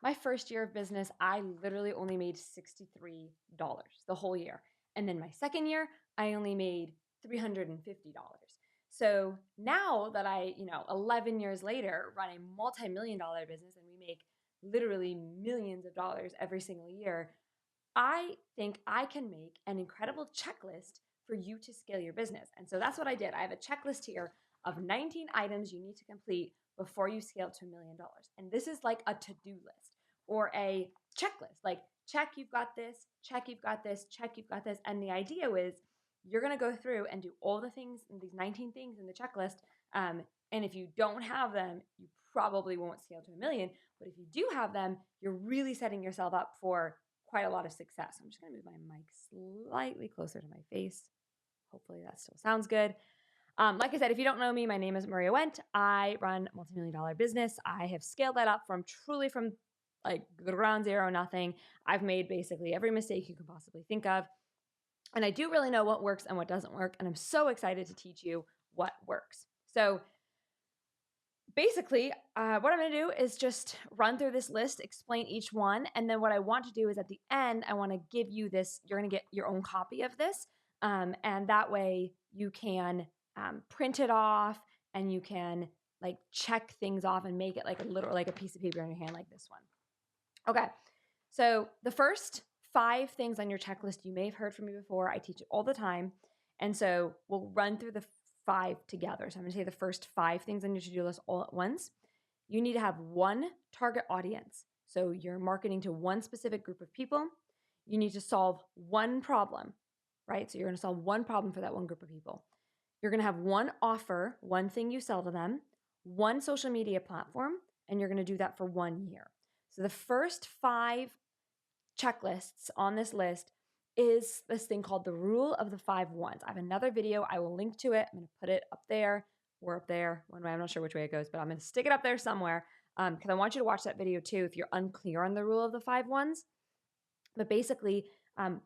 My first year of business, I literally only made $63 the whole year. And then my second year, I only made $350. So now that 11 years later, run a multi-million dollar business and we make literally millions of dollars every single year, I think I can make an incredible checklist for you to scale your business. And so that's what I did. I have a checklist here of 19 items you need to complete before you scale to $1 million. And this is like a to-do list or a checklist. Like, check, you've got this, check, you've got this, check, you've got this. And the idea is you're going to go through and do all the things, these 19 things in the checklist. And if you don't have them, you probably won't scale to 1 million. But if you do have them, you're really setting yourself up for quite a lot of success. I'm just going to move my mic slightly closer to my face. Hopefully that still sounds good. Like I said, if you don't know me, my name is Maria Wendt. I run a multi-million dollar business. I have scaled that up from like ground zero, nothing. I've made basically every mistake you can possibly think of. And I do really know what works and what doesn't work. And I'm so excited to teach you what works. So basically, what I'm going to do is just run through this list, explain each one. And then what I want to do is at the end, I want to give you this. You're going to get your own copy of this. And that way you can print it off and you can like check things off and make it like a piece of paper in your hand like this one. Okay. So the first 5 things on your checklist, you may have heard from me before. I teach it all the time. And so we'll run through the 5 together. So I'm going to say the first 5 things on your to-do list all at once. You need to have one target audience. So you're marketing to one specific group of people. You need to solve one problem, right? So you're going to solve one problem for that one group of people. You're going to have one offer, one thing you sell to them, one social media platform, and you're going to do that for 1 year. So the first 5 checklists on this list is this thing called the rule of the 5 ones. I have another video. I will link to it. I'm going to put it up there or up there. One way. I'm not sure which way it goes, but I'm going to stick it up there somewhere because I want you to watch that video too if you're unclear on the rule of the 5 ones. But basically,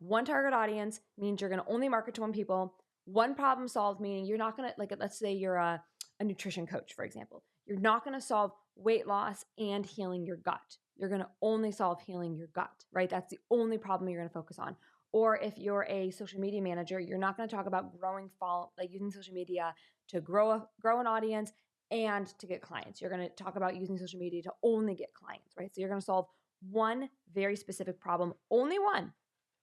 one target audience means you're going to only market to one people. One problem solved, meaning you're not going to, like, let's say you're a nutrition coach, for example. You're not going to solve weight loss and healing your gut. You're going to only solve healing your gut, right? That's the only problem you're going to focus on. Or if you're a social media manager, you're not going to talk about using social media to grow an audience and to get clients. You're going to talk about using social media to only get clients, right? So you're going to solve one very specific problem, only one.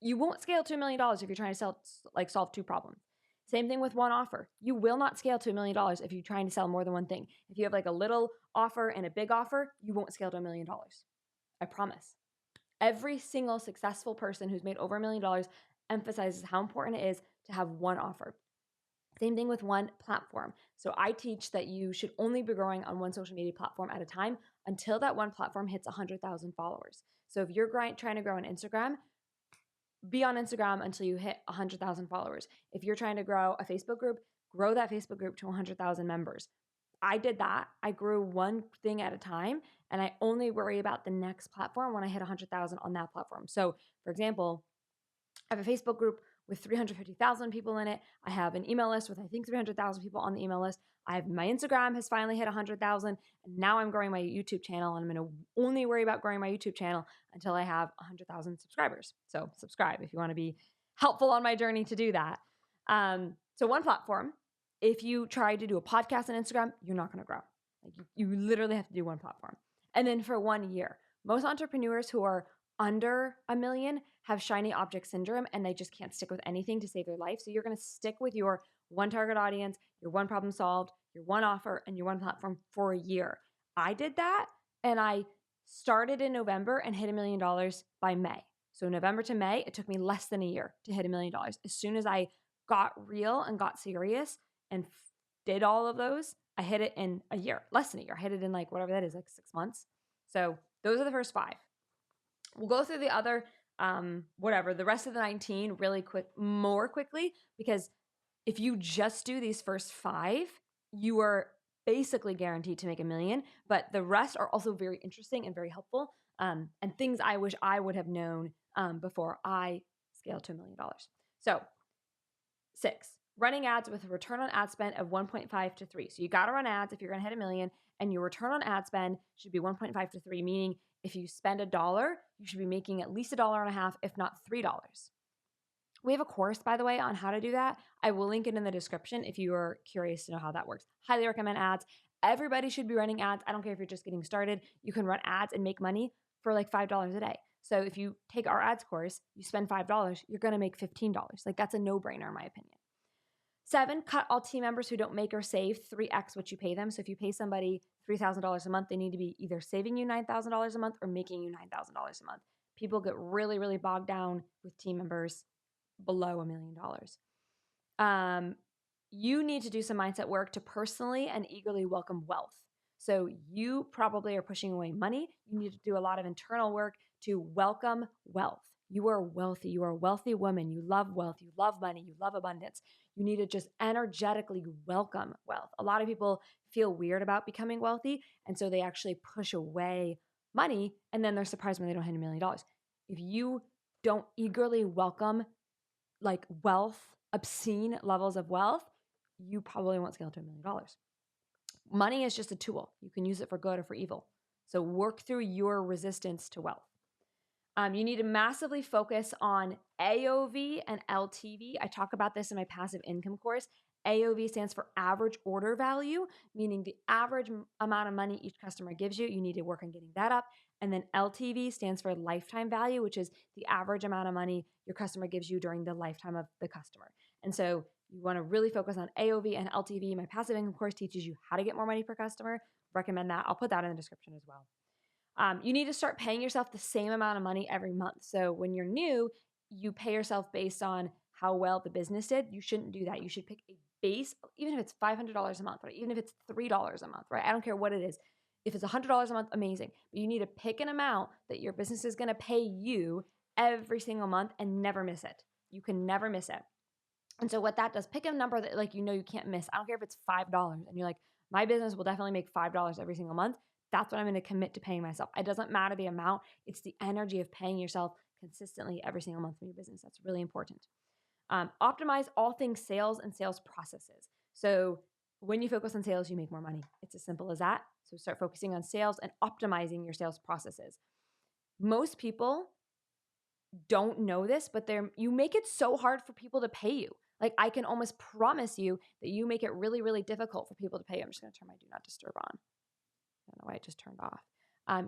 You won't scale to $1 million if you're trying to solve 2 problems. Same thing with one offer. You will not scale to $1 million if you're trying to sell more than one thing. If you have like a little offer and a big offer, you won't scale to $1 million. I promise. Every single successful person who's made over $1 million emphasizes how important it is to have one offer. Same thing with one platform. So I teach that you should only be growing on one social media platform at a time until that one platform hits 100,000 followers. So if you're trying to grow on Instagram, be on Instagram until you hit 100,000 followers. If you're trying to grow a Facebook group, grow that Facebook group to 100,000 members. I did that. I grew one thing at a time, and I only worry about the next platform when I hit 100,000 on that platform. So, for example, I have a Facebook group with 350,000 people in it. I have an email list with, I think, 300,000 people on the email list. My Instagram has finally hit 100,000. And now I'm growing my YouTube channel, and I'm going to only worry about growing my YouTube channel until I have 100,000 subscribers. So subscribe if you want to be helpful on my journey to do that. So one platform. If you try to do a podcast on Instagram, you're not going to grow. Like you literally have to do one platform. And then for 1 year, most entrepreneurs who are under 1 million have shiny object syndrome and they just can't stick with anything to save their life. So you're going to stick with your one target audience, your one problem solved, your one offer, and your one platform for a year. I did that and I started in November and hit $1 million by May. So November to May, it took me less than a year to hit $1 million. As soon as I got real and got serious and did all of those, I hit it in a year, less than a year. I hit it in like whatever that is, like 6 months. So those are the first 5. We'll go through the other, the rest of the 19 more quickly, because if you just do these first 5, you are basically guaranteed to make $1 million, but the rest are also very interesting and very helpful, and things I wish I would have known before I scaled to $1 million. So 6, running ads with a return on ad spend of 1.5 to 3. So you got to run ads if you're going to hit $1 million, and your return on ad spend should be 1.5 to 3, meaning If you spend $1, you should be making at least $1.50, if not $3. We have a course, by the way, on how to do that. I will link it in the description if you are curious to know how that works. Highly recommend ads. Everybody should be running ads. I don't care if you're just getting started. You can run ads and make money for like $5 a day. So if you take our ads course, you spend $5, you're going to make $15. Like that's a no-brainer in my opinion. 7, cut all team members who don't make or save 3x what you pay them. So if you pay somebody $3,000 a month, they need to be either saving you $9,000 a month or making you $9,000 a month. People get really, really bogged down with team members below $1 million. You need to do some mindset work to personally and eagerly welcome wealth. So you probably are pushing away money. You need to do a lot of internal work to welcome wealth. You are wealthy. You are a wealthy woman. You love wealth. You love money. You love abundance. You need to just energetically welcome wealth. A lot of people feel weird about becoming wealthy, and so they actually push away money, and then they're surprised when they don't hit $1 million. If you don't eagerly welcome like wealth, obscene levels of wealth, you probably won't scale to $1 million. Money is just a tool. You can use it for good or for evil. So work through your resistance to wealth. You need to massively focus on AOV and LTV. I talk about this in my passive income course. AOV stands for average order value, meaning the average amount of money each customer gives you. You need to work on getting that up. And then LTV stands for lifetime value, which is the average amount of money your customer gives you during the lifetime of the customer. And so you want to really focus on AOV and LTV. My passive income course teaches you how to get more money per customer. Recommend that. I'll put that in the description as well. You need to start paying yourself the same amount of money every month. So when you're new, you pay yourself based on how well the business did. You shouldn't do that. You should pick a base, even if it's $500 a month, right? Even if it's $3 a month, right? I don't care what it is. If it's $100 a month, amazing. But you need to pick an amount that your business is going to pay you every single month and never miss it. You can never miss it. And so what that does, pick a number that like you can't miss. I don't care if it's $5 and you're like, my business will definitely make $5 every single month. That's what I'm going to commit to paying myself. It doesn't matter the amount. It's the energy of paying yourself consistently every single month from your business. That's really important. Optimize all things sales and sales processes. So when you focus on sales, you make more money. It's as simple as that. So start focusing on sales and optimizing your sales processes. Most people don't know this, but you make it so hard for people to pay you. Like I can almost promise you that you make it really, really difficult for people to pay you. I'm just going to turn my do not disturb on. I don't know why it just turned off.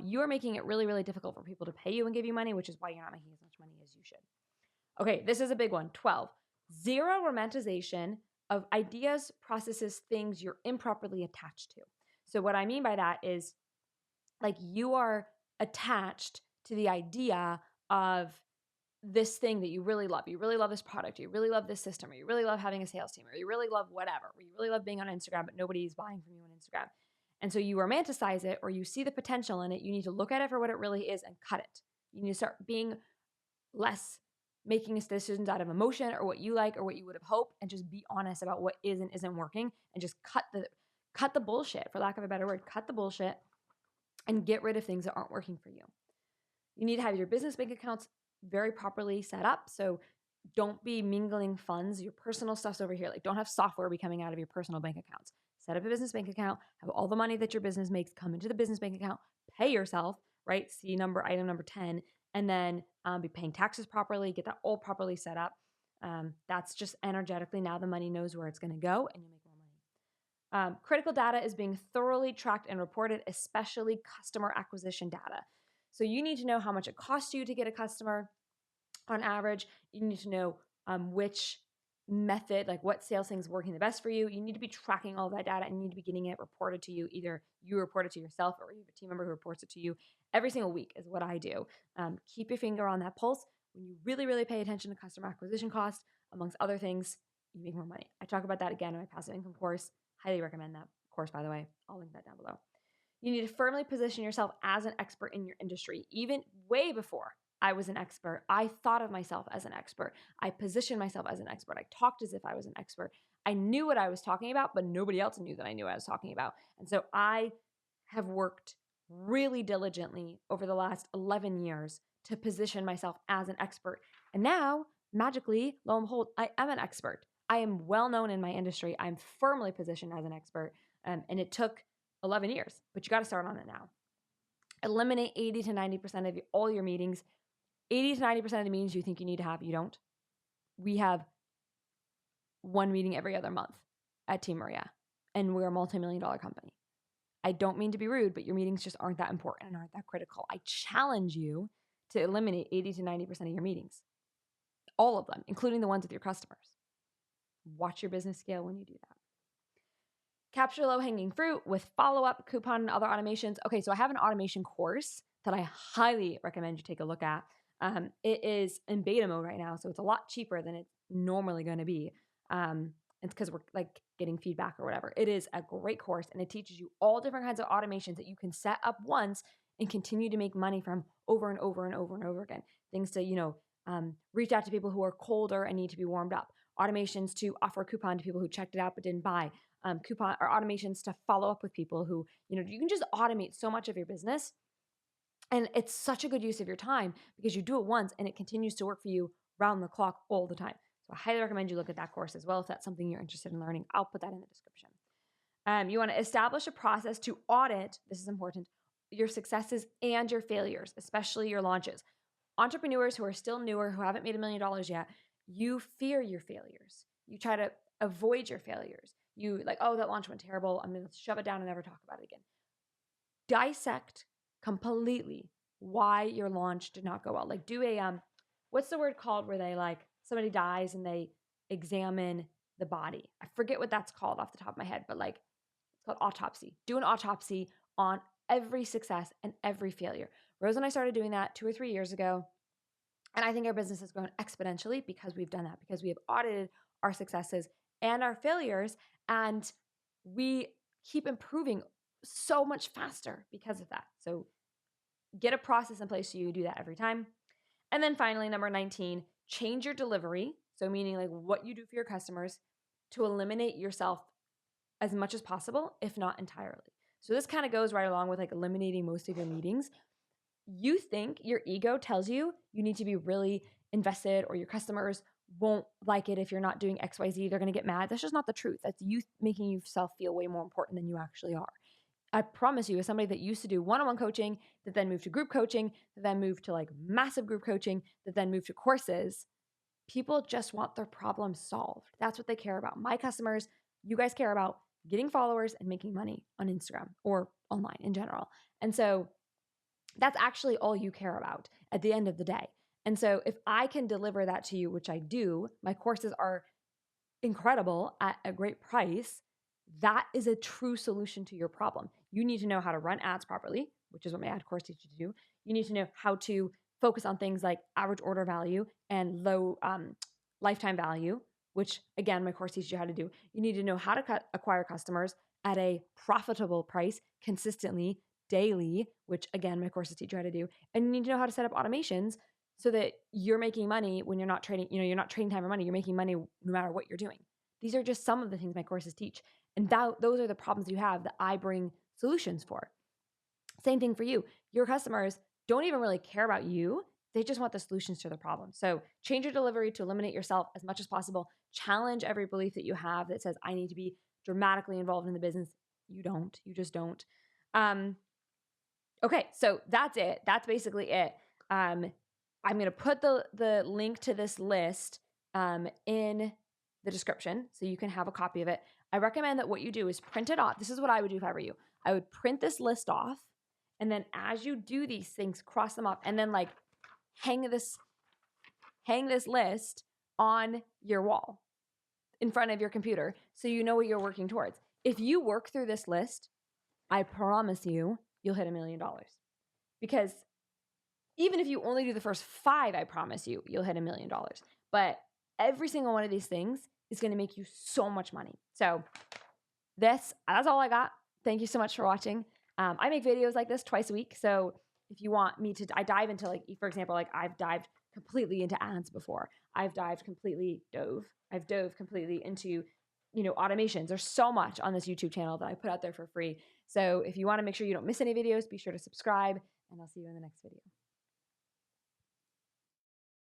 You're making it really, really difficult for people to pay you and give you money, which is why you're not making as much money as you should. Okay, this is a big one. 12, zero romanticization of ideas, processes, things you're improperly attached to. So what I mean by that is like you are attached to the idea of this thing that you really love. You really love this product. You really love this system, or you really love having a sales team, or you really love whatever, or you really love being on Instagram, but nobody's buying from you on Instagram. And so you romanticize it, or you see the potential in it. You need to look at it for what it really is and cut it. You need to start being less making decisions out of emotion or what you like or what you would have hoped, and just be honest about what is and isn't working, and just cut the bullshit, for lack of a better word. Cut the bullshit and get rid of things that aren't working for you. You need to have your business bank accounts very properly set up. So don't be mingling funds. Your personal stuff's over here. Like don't have software be coming out of your personal bank accounts. Set up a business bank account, have all the money that your business makes come into the business bank account, pay yourself, right? See item number 10, and then be paying taxes properly, get that all properly set up. That's just energetically now the money knows where it's going to go and you make more money. Critical data is being thoroughly tracked and reported, especially customer acquisition data. So you need to know how much it costs you to get a customer on average. You need to know which method, like what sales thing is working the best for you. You need to be tracking all that data and you need to be getting it reported to you. Either you report it to yourself or you have a team member who reports it to you every single week is what I do. Keep your finger on that pulse. When you really, really pay attention to customer acquisition cost, amongst other things, you make more money. I talk about that again in my passive income course. Highly recommend that course, by the way. I'll link that down below. You need to firmly position yourself as an expert in your industry. Even way before I was an expert, I thought of myself as an expert. I positioned myself as an expert. I talked as if I was an expert. I knew what I was talking about, but nobody else knew that I knew what I was talking about. And so I have worked really diligently over the last 11 years to position myself as an expert. And now, magically, lo and behold, I am an expert. I am well known in my industry. I'm firmly positioned as an expert. And it took 11 years, but you got to start on it now. Eliminate 80 to 90% of all your meetings. 80 to 90% of the meetings you think you need to have, you don't. We have one meeting every other month at Team Maria, and we're a multi-million-dollar company. I don't mean to be rude, but your meetings just aren't that important and aren't that critical. I challenge you to eliminate 80 to 90% of your meetings. All of them, including the ones with your customers. Watch your business scale when you do that. Capture low-hanging fruit with follow-up, coupon, and other automations. Okay, so I have an automation course that I highly recommend you take a look at. It is in beta mode right now, so it's a lot cheaper than it's normally going to be. It's because we're like getting feedback or whatever. It is a great course, and it teaches you all different kinds of automations that you can set up once and continue to make money from over and over and over and over again. Things to, reach out to people who are colder and need to be warmed up. Automations to offer a coupon to people who checked it out but didn't buy. Coupon or automations to follow up with people who, you can just automate so much of your business. And it's such a good use of your time because you do it once and it continues to work for you round the clock all the time. So I highly recommend you look at that course as well if that's something you're interested in learning. I'll put that in the description. You want to establish a process to audit, this is important, your successes and your failures, especially your launches. Entrepreneurs who are still newer, who haven't made $1 million yet, you fear your failures. You try to avoid your failures. You like, oh, that launch went terrible. I'm going to shove it down and never talk about it again. Dissect completely why your launch did not go well. Like do a, what's the word called where they like, somebody dies and they examine the body. I forget what that's called off the top of my head, but like it's called autopsy. Do an autopsy on every success and every failure. Rose and I started doing that 2 or 3 years ago. And I think our business has grown exponentially because we've done that, because we have audited our successes and our failures. And we keep improving so much faster because of that. So get a process in place so you do that every time. And then finally, number 19, change your delivery. So meaning like what you do for your customers to eliminate yourself as much as possible, if not entirely. So this kind of goes right along with like eliminating most of your meetings. You think your ego tells you need to be really invested or your customers won't like it if you're not doing XYZ. They're going to get mad. That's just not the truth. That's you making yourself feel way more important than you actually are. I promise you, as somebody that used to do one-on-one coaching, that then moved to group coaching, that then moved to like massive group coaching, that then moved to courses, people just want their problem solved. That's what they care about. My customers, you guys care about getting followers and making money on Instagram or online in general. And so that's actually all you care about at the end of the day. And so if I can deliver that to you, which I do, my courses are incredible at a great price. That is a true solution to your problem. You need to know how to run ads properly, which is what my ad course teaches you to do. You need to know how to focus on things like average order value and low lifetime value, which again, my course teaches you how to do. You need to know how to acquire customers at a profitable price consistently, daily, which again, my courses teach you how to do. And you need to know how to set up automations so that you're making money when you're not trading, you're not trading time or money, you're making money no matter what you're doing. These are just some of the things my courses teach. And those are the problems you have that I bring solutions for. Same thing for you. Your customers don't even really care about you. They just want the solutions to their problems. So change your delivery to eliminate yourself as much as possible. Challenge every belief that you have that says, I need to be dramatically involved in the business. You don't. You just don't. Okay, so that's it. That's basically it. I'm going to put the link to this list in the description so you can have a copy of it. I recommend that what you do is print it off. This is what I would do if I were you. I would print this list off, and then as you do these things, cross them off, and then like hang this list on your wall in front of your computer so you know what you're working towards. If you work through this list, I promise you'll hit $1 million. Because even if you only do the first 5, I promise you'll hit $1 million. But every single one of these things is going to make you so much money. So that's all I got. Thank you so much for watching. I make videos like this twice a week. So if you want me to, I dive into like, for example, like I've dived completely into ads before. I've dove completely into, automations. There's so much on this YouTube channel that I put out there for free. So if you want to make sure you don't miss any videos, be sure to subscribe, and I'll see you in the next video.